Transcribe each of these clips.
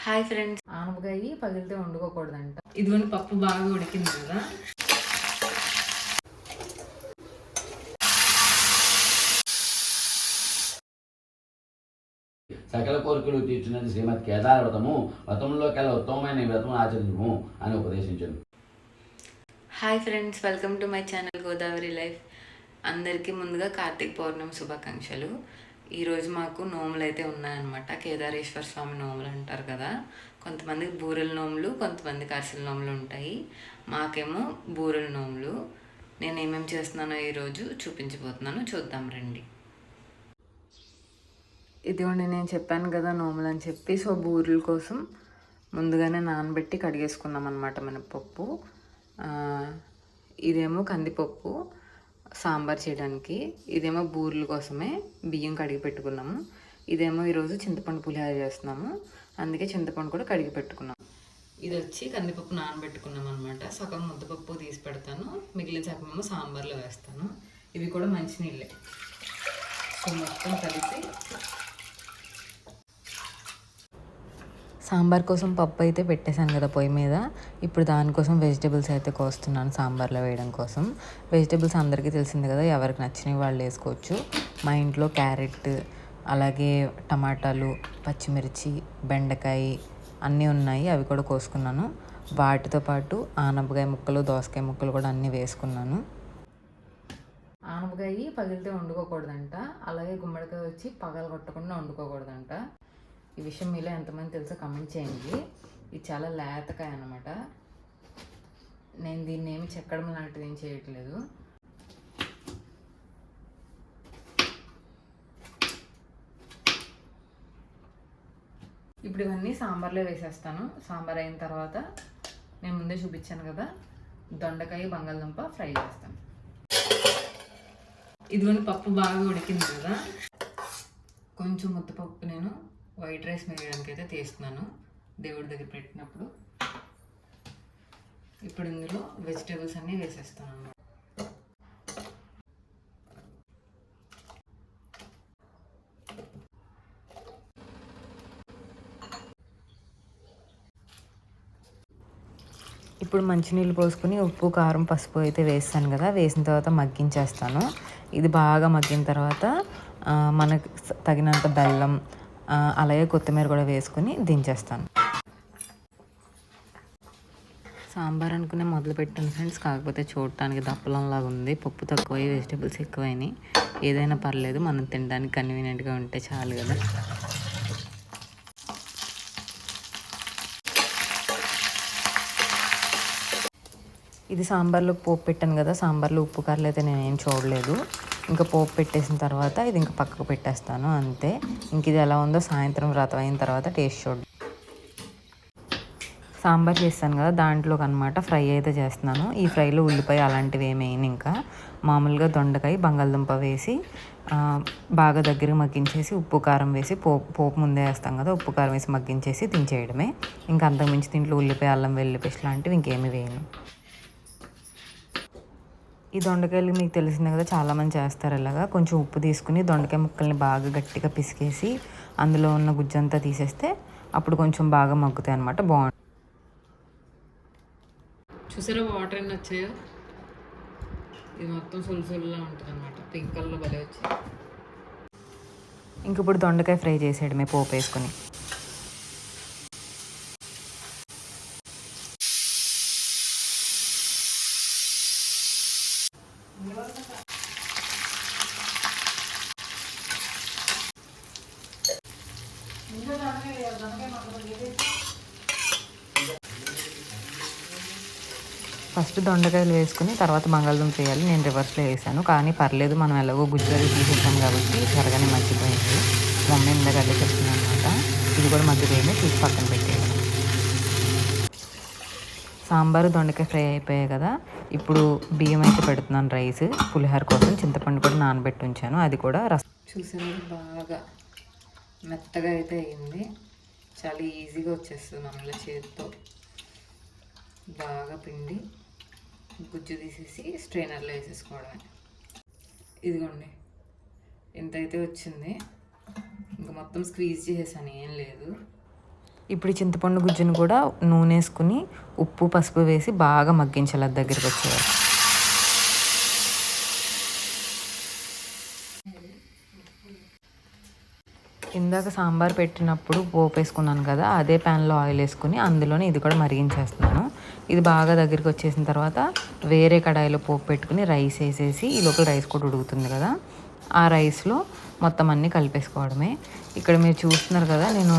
Hi friends, ఆనపకాయ పగిలితే వండుకోకూడదంట. ఇదిగోండి పప్పు బాగా ఉడికింది కదా. సకల కోరికలు తీర్చున్నది శ్రీమద్ కేదార వ్రతము, వ్రతంలోకెల్లా ఉత్తమమైన ఈ వ్రతం ఆచరించము అని ఉపదేశించాను. Hi friends, welcome to my channel Godavari life. అందరికీ ముందుగా కార్తీక పౌర్ణమి శుభాకాంక్షలు. ఈరోజు మాకు నోములు అయితే ఉన్నాయన్నమాట. కేదారేశ్వర స్వామి నోములు అంటారు కదా. కొంతమందికి బూరెల నోములు, కొంతమందికి అరిసెల నోములు ఉంటాయి. మాకేమో బూరెల నోములు. నేను ఏమేమి చేస్తున్నానో ఈరోజు చూపించబోతున్నాను, చూద్దాం రండి. ఇదిగోండి, నేను చెప్పాను కదా నోములు అని చెప్పి. సో బూరెల కోసం ముందుగానే నానబెట్టి కడిగేసుకున్నాం అనమాట మినపప్పు. ఇదేమో కందిపప్పు సాంబార్ చేయడానికి, ఇదేమో బూరెల కోసమే బియ్యం కడిగి పెట్టుకున్నాము. ఇదేమో ఈరోజు చింతపండు పులిహోర చేస్తున్నాము, అందుకే చింతపండు కూడా కడిగి పెట్టుకున్నాము. ఇది వచ్చి కందిపప్పు నానబెట్టుకున్నాం అనమాట. సగం ముద్దపప్పు తీసి పెడతాను, మిగిలిన సగమేమో సాంబార్లో వేస్తాను. ఇవి కూడా మంచినీళ్ళే. సో మొత్తం కలిపి సాంబార్ కోసం పప్పు అయితే పెట్టేశాను కదా పొయ్యి మీద. ఇప్పుడు దానికోసం వెజిటేబుల్స్ అయితే కోస్తున్నాను సాంబార్లో వేయడం కోసం. వెజిటేబుల్స్ అందరికీ తెలిసింది కదా, ఎవరికి నచ్చినవి వాళ్ళు వేసుకోవచ్చు. మా ఇంట్లో క్యారెట్, అలాగే టమాటాలు, పచ్చిమిర్చి, బెండకాయ అన్నీ ఉన్నాయి, అవి కూడా కోసుకున్నాను. వాటితో పాటు ఆనపకాయ ముక్కలు, దోసకాయ ముక్కలు కూడా అన్నీ వేసుకున్నాను. ఆనపకాయ పగిలితే వండుకోకూడదంట, అలాగే గుమ్మడికాయ వచ్చి పగలు కొట్టకుండా వండుకోకూడదంట. ఈ విషయం మీలో ఎంతమంది తెలుసో కమెంట్ చేయండి. ఇది చాలా లేతకాయ అన్నమాట. నేను దీన్ని ఏమి చెక్కడం లాంటిది ఏం చేయట్లేదు. ఇప్పుడు ఇవన్నీ సాంబార్లో వేసేస్తాను. సాంబార్ అయిన తర్వాత నేను ముందే చూపించాను కదా, దొండకాయ బంగాళదుంప ఫ్రై చేస్తాను. ఇదిగోండి పప్పు బాగా ఉడికింది కదా. కొంచెం ముద్దపప్పు నేను వైట్ రైస్ వేయడానికి అయితే తీస్తున్నాను, దేవుడి దగ్గర పెట్టినప్పుడు. ఇప్పుడు ఇందులో వెజిటేబుల్స్ అన్నీ వేసేస్తాను అన్నమాట. ఇప్పుడు మంచినీళ్ళు పోసుకొని ఉప్పు, కారం, పసుపు అయితే వేస్తాను కదా. వేసిన తర్వాత మగ్గించేస్తాను. ఇది బాగా మగ్గిన తర్వాత మనకు తగినంత బెల్లం, అలాగే కొత్తిమీర కూడా వేసుకొని దించేస్తాను. సాంబార్ అనుకునే మొదలు పెట్టాను ఫ్రెండ్స్, కాకపోతే చూడటానికి దప్పలంలాగా ఉంది. పప్పు తక్కువ, వెజిటేబుల్స్ ఎక్కువైనాయి. ఏదైనా పర్లేదు, మనం తినడానికి కన్వీనియంట్గా ఉంటే చాలు కదా. ఇది సాంబార్లో పోపు పెట్టాను కదా. సాంబార్లో ఉప్పు కారాలు అయితే నేనేం చూడలేదు. ఇంకా పోపు పెట్టేసిన తర్వాత ఇది ఇంకా పక్కకు పెట్టేస్తాను, అంతే. ఇంక ఇది ఎలా ఉందో సాయంత్రం వ్రతం అయిన తర్వాత టేస్ట్ చూడండి. సాంబార్ చేస్తాను కదా, దాంట్లోకి అనమాట ఫ్రై అయితే చేస్తున్నాను. ఈ ఫ్రైలో ఉల్లిపాయ అలాంటివి ఏమైనా, ఇంకా మామూలుగా దొండకాయ, బంగాళదుంప వేసి బాగా దగ్గర మగ్గించేసి ఉప్పు కారం వేసి పోపు ముందే వేస్తాం కదా, ఉప్పు కారం వేసి మగ్గించేసి దించేయడమే. ఇంకా అంతకుమించి దీంట్లో ఉల్లిపాయ, అల్లం వెల్లుల్లి పేస్ట్ లాంటివి ఇంకేమి వేయను. ఈ దొండకాయలు మీకు తెలిసిందే కదా, చాలామంది చేస్తారు ఇలాగా. కొంచెం ఉప్పు తీసుకుని దొండకాయ ముక్కల్ని బాగా గట్టిగా పిసికేసి అందులో ఉన్న గుజ్జంతా తీసేస్తే అప్పుడు కొంచెం బాగా మగ్గుతాయి అనమాట. బాగుంటుంది. చూసారా వాటర్ ఎన్ని వచ్చాయో. ఇది మొత్తం సులుసులులా ఉంటుంది అనమాట. పింక్ కలర్లో భలే వచ్చాయి. ఇంక ఇప్పుడు దొండకాయ ఫ్రై చేసేయడమే పోపు వేసుకొని. ఫస్ట్ దొండకాయలు వేసుకుని తర్వాత బంగాళదుంప వేయాలి. నేను రివర్స్లో వేసాను, కానీ పర్లేదు, మనం ఎలాగో గుజ్జు తీసేసాం కాబట్టి త్వరగానే మగ్గిపోయింది. మమ్మీ ఇందాక అదే చెప్తుంది అనమాట. ఇది కూడా మగ్గిపోయింది, తీసి పక్కన పెట్టేయాలి. సాంబారు, దొండకాయ ఫ్రై అయిపోయాయి కదా. ఇప్పుడు బియ్యం అయితే పెడుతున్నాను, రైస్ పులిహోర కోసం. చింతపండు కూడా నానబెట్టి ఉంచాను, అది కూడా రసం. చూసాను బాగా మెత్తగా అయితే అయింది. చాలా ఈజీగా వచ్చేస్తుంది మన చేతితో. బాగా పిండి గుజ్జు తీసేసి స్ట్రైనర్లో వేసేసుకోవడమే. ఇదిగోండి ఎంత అయితే వచ్చింది. ఇంకా మొత్తం స్క్వీజ్ చేసేసాను, ఏం లేదు. ఇప్పుడు ఈ చింతపండు గుజ్జును కూడా నూనె వేసుకుని ఉప్పు పసుపు వేసి బాగా మగ్గించాలి అది దగ్గరికి వచ్చేవారు. ఇందాక సాంబార్ పెట్టినప్పుడు పోపు వేసుకున్నాను కదా, అదే ప్యాన్లో ఆయిల్ వేసుకుని అందులోనే ఇది కూడా మరిగించేస్తున్నాను. ఇది బాగా దగ్గరికి వచ్చేసిన తర్వాత వేరే కడాయిలో పోపు పెట్టుకుని రైస్ వేసేసి, ఈ లోపల రైస్ కూడా ఉడుకుతుంది కదా, ఆ రైస్లో మొత్తం అన్నీ కలిపేసుకోవడమే. ఇక్కడ మీరు చూస్తున్నారు కదా, నేను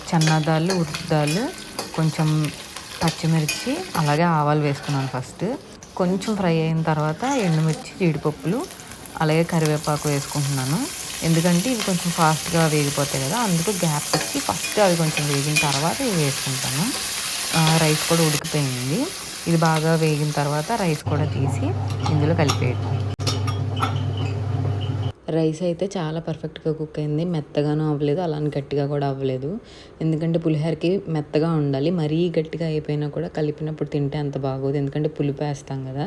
చన్నాదాలు, ఉర్దాలు, కొంచెం పచ్చిమిర్చి, అలాగే ఆవాలు వేసుకున్నాను ఫస్ట్. కొంచెం ఫ్రై అయిన తర్వాత ఎండుమిర్చి, జీడిపప్పులు, అలాగే కరివేపాకు వేసుకుంటున్నాను. ఎందుకంటే ఇవి కొంచెం ఫాస్ట్గా వేగిపోతాయి కదా, అందుకు గ్యాప్ ఇచ్చి ఫస్ట్ అవి కొంచెం వేగిన తర్వాత ఇవి వేసుకుంటాను. రైస్ కూడా ఉడికిపోయింది. ఇది బాగా వేగిన తర్వాత రైస్ కూడా తీసి ఇందులో కలిపేయడం. రైస్ అయితే చాలా పర్ఫెక్ట్గా కుక్ అయింది. మెత్తగానూ అవ్వలేదు, అలానే గట్టిగా కూడా అవ్వలేదు. ఎందుకంటే పులిహోరకి మెత్తగా ఉండాలి. మరీ గట్టిగా అయిపోయినా కూడా కలిపినప్పుడు తింటే అంత బాగోదు. ఎందుకంటే పులుపు వేస్తాం కదా,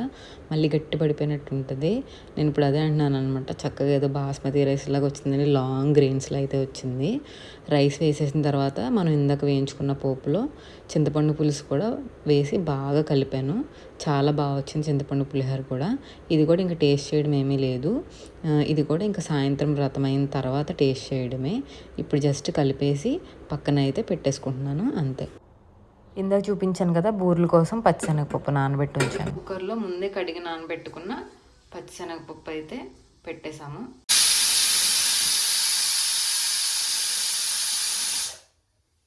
మళ్ళీ గట్టి పడిపోయినట్టు ఉంటుంది. నేను ఇప్పుడు అదే అంటున్నాను అనమాట. చక్కగా ఏదో బాస్మతి రైస్ లాగా వచ్చిందని లాంగ్ గ్రెయిన్స్లో అయితే వచ్చింది. రైస్ వేసేసిన తర్వాత మనం ఇందాక వేయించుకున్న పోపులో చింతపండు పులుసు కూడా వేసి బాగా కలిపాను. చాలా బాగా వచ్చింది చింతపండు పులిహోర కూడా. ఇది కూడా ఇంకా టేస్ట్ చేయడం ఏమీ లేదు. ఇది కూడా ఇంకా సాయంత్రం వ్రతం అయిన తర్వాత టేస్ట్ చేయడమే. ఇప్పుడు జస్ట్ కలిపేసి పక్కన అయితే పెట్టేసుకుంటున్నాను అంతే. ఇందాక చూపించాను కదా, బూరెల కోసం పచ్చిశనగపప్పు నానబెట్టి ఉంచాను. కుక్కర్లో ముందే కడిగి నానబెట్టుకున్న పచ్చిశనగపప్పు అయితే పెట్టేశాము.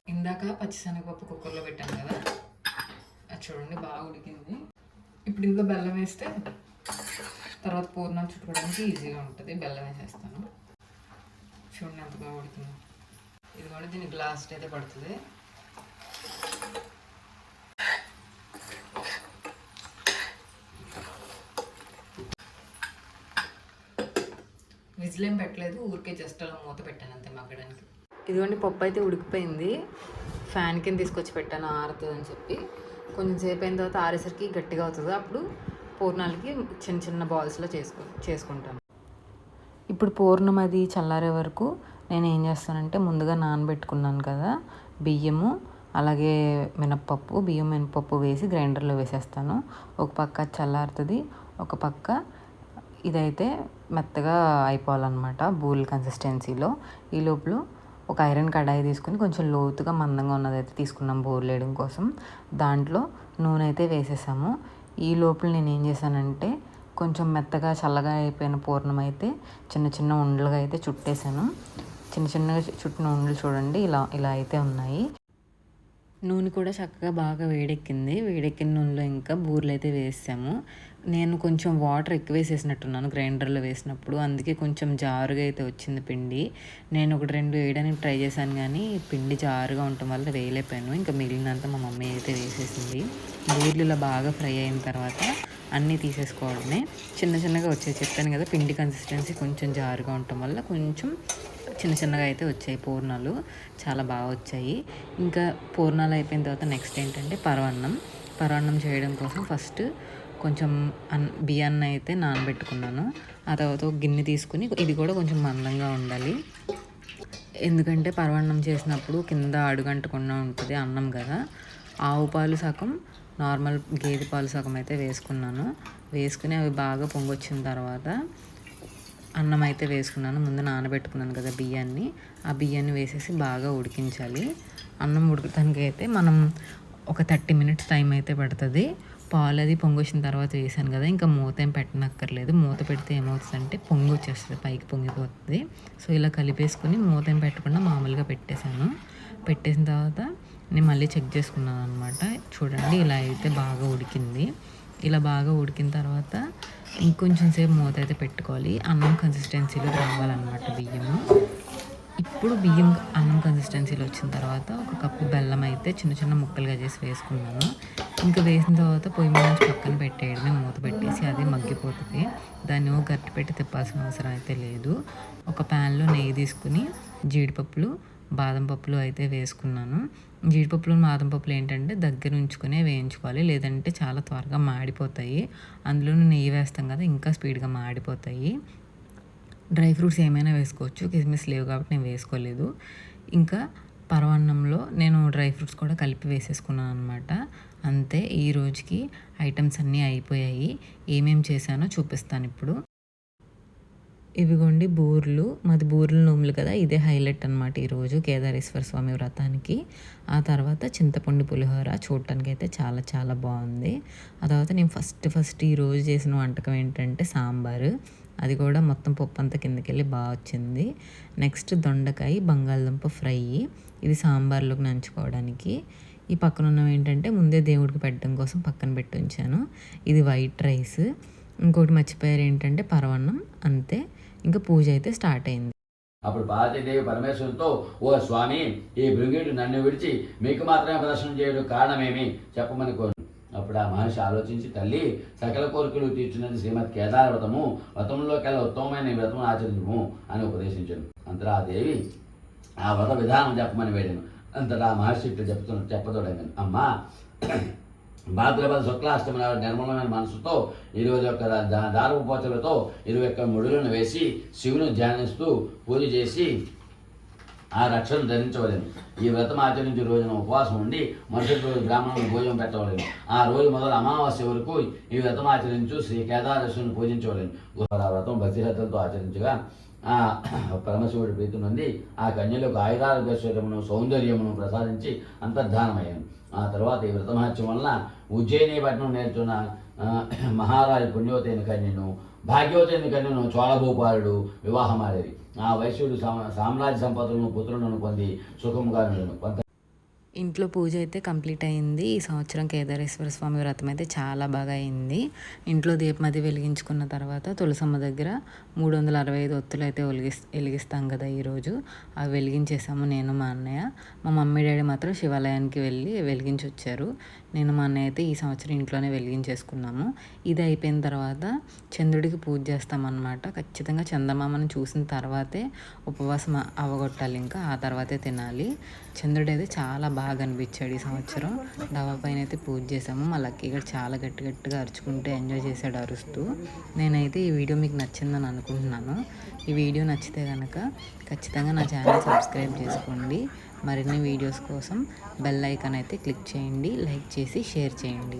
ఇందాక పచ్చిశనగపప్పు కుక్కర్లో పెట్టాను కదా, అది చూడండి బాగా ఉడికింది. ఇప్పుడు ఇందులో బెల్లం వేస్తే తర్వాత పూర్ణాలు చుట్టుకోవడానికి ఈజీగా ఉంటుంది. బెల్లం వేసేస్తాను. చూడండి ఎంత బాగా ఉడికింది. ఇది కూడా దీని గ్లాస్ అయితే పడుతుంది. విజిల్ ఏం పెట్టలేదు, ఊరికే జస్ట్ అలా మూత పెట్టాను అంతే మగ్గడానికి. ఇదిగోండి పప్పు అయితే ఉడికిపోయింది. ఫ్యాన్ కింద తీసుకొచ్చి పెట్టాను ఆరుతుంది అని చెప్పి. కొంచెం సేపు అయిన తర్వాత ఆరేసరికి గట్టిగా అవుతుంది. అప్పుడు పూర్ణాలకి చిన్న చిన్న బాల్స్లో చేసుకుంటాను. ఇప్పుడు పూర్ణం అది చల్లారే వరకు నేను ఏం చేస్తానంటే, ముందుగా నానబెట్టుకున్నాను కదా బియ్యము, అలాగే మినప్పప్పు, బియ్యం మినప్పప్పు వేసి గ్రైండర్లో వేసేస్తాను. ఒక పక్క చల్లారుతుంది, ఒక పక్క ఇదైతే మెత్తగా అయిపోవాలన్నమాట బూల్ కన్సిస్టెన్సీలో. ఈ లోపల ఒక ఐరన్ కడాయి తీసుకుని కొంచెం లోతుగా మందంగా ఉన్నదైతే తీసుకున్నాం బూరెలు వేయడం కోసం. దాంట్లో నూనె అయితే వేసేసాము. ఈ లోపల నేను ఏం చేశానంటే, కొంచెం మెత్తగా చల్లగా అయిపోయిన పూర్ణం అయితే చిన్న చిన్న ఉండలుగా అయితే చుట్టేసాను. చిన్న చిన్నగా చుట్టిన ఉండలు చూడండి, ఇలా అయితే ఉన్నాయి. నూనె కూడా చక్కగా బాగా వేడెక్కింది. వేడెక్కిన నూనెలో ఇంకా బూరెలు అయితే వేసాము. నేను కొంచెం వాటర్ ఎక్కువ వేసేసినట్టున్నాను గ్రైండర్లో వేసినప్పుడు, అందుకే కొంచెం జారుగా అయితే వచ్చింది పిండి. నేను 1-2 వేయడానికి ట్రై చేశాను, కానీ పిండి జారుగా ఉండటం వల్ల వేయలేకపోయాను. ఇంకా మిగిలినంత మా మమ్మీ అయితే వేసేసింది. బూరెలు ఇలా బాగా ఫ్రై అయిన తర్వాత అన్నీ తీసేసుకోవడమే. చిన్న చిన్నగా వచ్చాయి, చెప్పాను కదా పిండి కన్సిస్టెన్సీ కొంచెం జారుగా ఉండటం వల్ల కొంచెం చిన్న చిన్నగా అయితే వచ్చాయి పూర్ణాలు. చాలా బాగా వచ్చాయి. ఇంకా పూర్ణాలు అయిపోయిన తర్వాత నెక్స్ట్ ఏంటంటే పరమాన్నం చేయడం కోసం ఫస్ట్ కొంచెం బియ్యాన్ని అయితే నానబెట్టుకున్నాను. ఆ తర్వాత ఒక గిన్నె తీసుకుని, ఇది కూడా కొంచెం మందంగా ఉండాలి, ఎందుకంటే పరమాన్నం చేసినప్పుడు కింద అడుగంటకుండా ఉంటుంది అన్నం కదా. ఆవు పాలు సగం, నార్మల్ గేదె పాలు సగం అయితే వేసుకున్నాను. వేసుకుని అవి బాగా పొంగొచ్చిన తర్వాత అన్నం అయితే వేసుకున్నాను. ముందు నానబెట్టుకున్నాను కదా బియ్యాన్ని, ఆ బియ్యాన్ని వేసేసి బాగా ఉడికించాలి. అన్నం ఉడకడానికి అయితే మనం ఒక 30 minutes టైం అయితే పడుతుంది. పాలు అది పొంగొచ్చిన తర్వాత వేసాను కదా, ఇంకా మూత ఏం పెట్టనక్కర్లేదు. మూత పెడితే ఏమవుతుందంటే పొంగి వచ్చేస్తుంది, పైకి పొంగిపోతుంది. సో ఇలా కలిపేసుకుని మూత ఏం పెట్టకుండా మామూలుగా పెట్టేసిన తర్వాత నేను మళ్ళీ చెక్ చేసుకున్నాను అనమాట. చూడండి ఇలా అయితే బాగా ఉడికింది. ఇలా బాగా ఉడికిన తర్వాత ఇంకొంచెం సేపు మూత అయితే పెట్టుకోవాలి. అన్నం కన్సిస్టెన్సీలో రావాలన్నమాట బియ్యము. ఇప్పుడు బియ్యం అన్నం కన్సిస్టెన్సీలో వచ్చిన తర్వాత 1 కప్పు బెల్లం అయితే చిన్న చిన్న ముక్కలుగా చేసి వేసుకున్నాను. ఇంకా వేసిన తర్వాత పొయ్యి మీద నుంచి పక్కన పెట్టేయడమే, మూత పెట్టేసి అది మగ్గిపోతుంది. దాన్ని గట్టి పెట్టి తిప్పాల్సిన అవసరం అయితే లేదు. ఒక ప్యాన్లో నెయ్యి తీసుకుని జీడిపప్పులు, బాదం పప్పులు అయితే వేసుకున్నాను. జీడిపప్పులు, బాదం పప్పులు ఏంటంటే దగ్గర ఉంచుకునే వేయించుకోవాలి, లేదంటే చాలా త్వరగా మాడిపోతాయి. అందులోనూ నెయ్యి వేస్తాం కదా, ఇంకా స్పీడ్గా మాడిపోతాయి. డ్రై ఫ్రూట్స్ ఏమైనా వేసుకోవచ్చు, కిస్మిస్ లేవు కాబట్టి నేను వేసుకోలేదు. ఇంకా పరమాన్నంలో నేను డ్రై ఫ్రూట్స్ కూడా కలిపి వేసేసుకున్నాను అనమాట. అంతే, ఈ రోజుకి ఐటమ్స్ అన్నీ అయిపోయాయి. ఏమేం చేశానో చూపిస్తాను ఇప్పుడు. ఇవిగోండి బూర్లు, మాది బూర్ల నోములు కదా, ఇదే హైలైట్ అనమాట ఈరోజు కేదారేశ్వర స్వామి వ్రతానికి. ఆ తర్వాత చింతపండు పులిహోర చూడటానికి అయితే చాలా చాలా బాగుంది. ఆ తర్వాత నేను ఫస్ట్ ఈరోజు చేసిన వంటకం ఏంటంటే సాంబారు. అది కూడా మొత్తం పప్పు అంతా కిందకెళ్ళి బాగా వచ్చింది. నెక్స్ట్ దొండకాయ బంగాళదుంప ఫ్రై, ఇది సాంబార్లోకి నంచుకోవడానికి. ఈ పక్కన ఉన్నవి ఏంటంటే ముందే దేవుడికి పెట్టడం కోసం పక్కన పెట్టి ఉంచాను. ఇది వైట్ రైస్. ఇంకోటి మర్చిపోయారు ఏంటంటే పరమాన్నం. అంతే, ఇంకా పూజ అయితే స్టార్ట్ అయింది. అప్పుడు పార్వతీదేవి పరమేశ్వరునితో, ఓ స్వామి, ఈ భృంగీడు నన్ను విడిచి మీకు మాత్రమే ప్రదర్శన చేయడం కారణమేమి చెప్పమని కోరు. అప్పుడు ఆ మహర్షి ఆలోచించి, తల్లి, సకల కోరికలు తీర్చున్నది శ్రీమద్ కేదార వ్రతము, వ్రతంలోకెల్లా ఉత్తమమైన ఈ వ్రతము ఆచరించము అని ఉపదేశించాను. అంతటా ఆ దేవి ఆ వ్రత విధానం చెప్పమని వేడాను. అంతటా ఆ మహర్షి ఇట్లా చెప్పదోడైనాను. అమ్మా, భాద్రపద శుక్లాష్టమి నాడు నిర్మలమైన మనసుతో 21 దారపు పోచలతో 21 ముడులను వేసి శివుని ధ్యానిస్తూ పూజ చేసి ఆ రక్షను ధరించవలేను. ఈ వ్రతం ఆచరించే రోజున ఉపవాసం ఉండి మరుసటి రోజు బ్రాహ్మణులకు భోజనం పెట్టవలేను. ఆ రోజు మొదలు అమావాస్య వరకు ఈ వ్రతం ఆచరించు శ్రీ కేదారేశ్వరుని పూజించవలేను. ఆ వ్రతం భక్తిశ్రద్ధలతో ఆచరించగా ఆ పరమశివుడి ప్రీతి నుండి ఆ కన్యలకు ఆయురారోగ్యశ్వరమును సౌందర్యమును ప్రసాదించి అంతర్ధానమయ్యాను. ఆ తర్వాత ఈ వ్రతమహత్యం వలన ఉజ్జయిని పట్నం నేర్చున్న మహారాజు పుణ్యవతైన కన్యను, భాగ్యవతైన కన్యను చోళభూపాలుడు వివాహమాడేది. ఆ వైశ్యుడు సామ్రాజ్య సంపదలను పుత్రులను పొంది సుఖముగా ఉండను. ఇంట్లో పూజ అయితే కంప్లీట్ అయింది. ఈ సంవత్సరం కేదారేశ్వర స్వామి వ్రతం అయితే చాలా బాగా అయింది. ఇంట్లో దీపం అది వెలిగించుకున్న తర్వాత తులసమ్మ దగ్గర 365 ఒత్తులు అయితే వెలిగిస్తాం కదా ఈరోజు. అవి వెలిగించేసాము నేను, మా అన్నయ్య. మా మమ్మీ డాడీ మాత్రం శివాలయానికి వెళ్ళి వెలిగించి వచ్చారు. నేను మా అన్నయ్య అయితే ఈ సంవత్సరం ఇంట్లోనే వెలిగించేసుకున్నాము. ఇది అయిపోయిన తర్వాత చంద్రుడికి పూజ చేస్తామన్నమాట. ఖచ్చితంగా చందమామను చూసిన తర్వాతే ఉపవాసం అవగొట్టాలి, ఇంకా ఆ తర్వాతే తినాలి. చంద్రుడు అయితే చాలా బాగా అనిపించాడు ఈ సంవత్సరం. డబ్బా పైన అయితే పూజ చేసాము. మా లక్కీగా చాలా గట్టిగా అరుచుకుంటే ఎంజాయ్ చేశాడు అరుస్తూ. నేనైతే ఈ వీడియో మీకు నచ్చిందని అనుకుంటున్నాను. ఈ వీడియో నచ్చితే కనుక ఖచ్చితంగా నా ఛానల్ సబ్స్క్రైబ్ చేసుకోండి. మరిన్ని వీడియోస్ కోసం బెల్ ఐకాన్ అయితే క్లిక్ చేయండి, లైక్ చేసి షేర్ చేయండి.